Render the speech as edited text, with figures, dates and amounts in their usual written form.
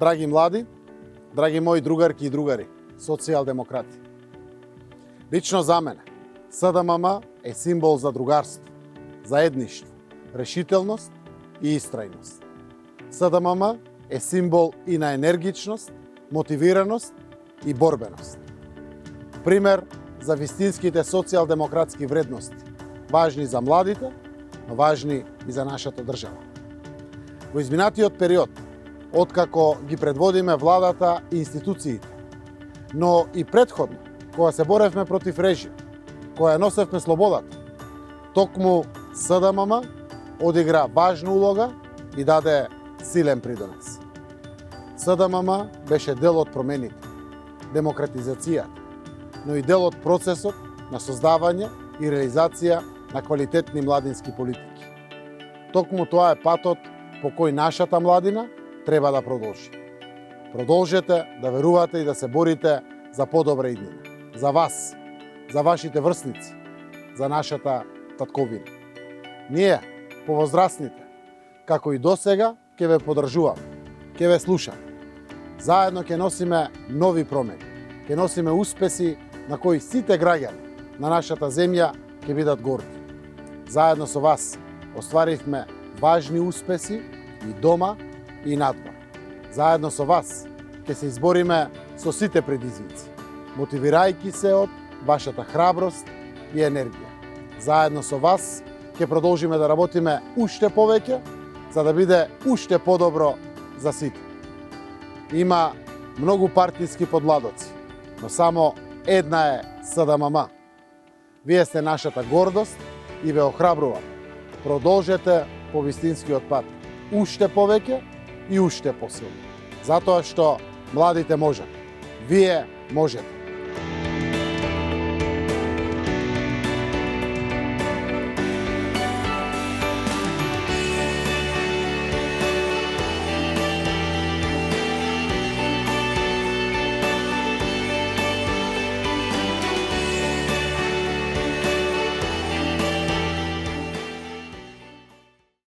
Драги млади, драги мои другарки и другари, социјалдемократи. Лично за мене, СДММ е символ за другарство, заедништво, решителност и истрајност. СДММ е символ и на енергичност, мотивираност и борбеност. Пример за вистинските социјалдемократски вредности, важни за младите, но важни и за нашата држава. Во изминатиот период, откако ги предводиме владата и институциите, но и предходно, кога се боревме против режим, кога носевме слободата, токму СДММ одигра важна улога и даде силен придонес. СДММ беше дел од промените, демократизацијата, но и дел од процесот на создавање и реализација на квалитетни младински политики. Токму тоа е патот по кој нашата младина треба да продолжи. Продолжете да верувате и да се борите за подобра иднина. За вас, за вашите врсници, за нашата татковина. Ние, повозрастните, како и досега, ќе ве подржуваме, ќе ве слушаме. Заедно ќе носиме нови промени, ќе носиме успеси на кои сите граѓани на нашата земја ќе бидат горди. Заедно со вас остваривме важни успеси и дома и надвор. Заедно со вас ќе се избориме со сите предизвици, мотивирајќи се од вашата храброст и енергија. Заедно со вас ќе продолжиме да работиме уште повеќе, за да биде уште подобро за сите. Има многу партиски подладоци, но само една е СДММ. Вие сте нашата гордост и ве охрабрувам. Продолжете по вистинскиот пат, уште повеќе и уште посилно. Затоа што младите можат. Вие можете.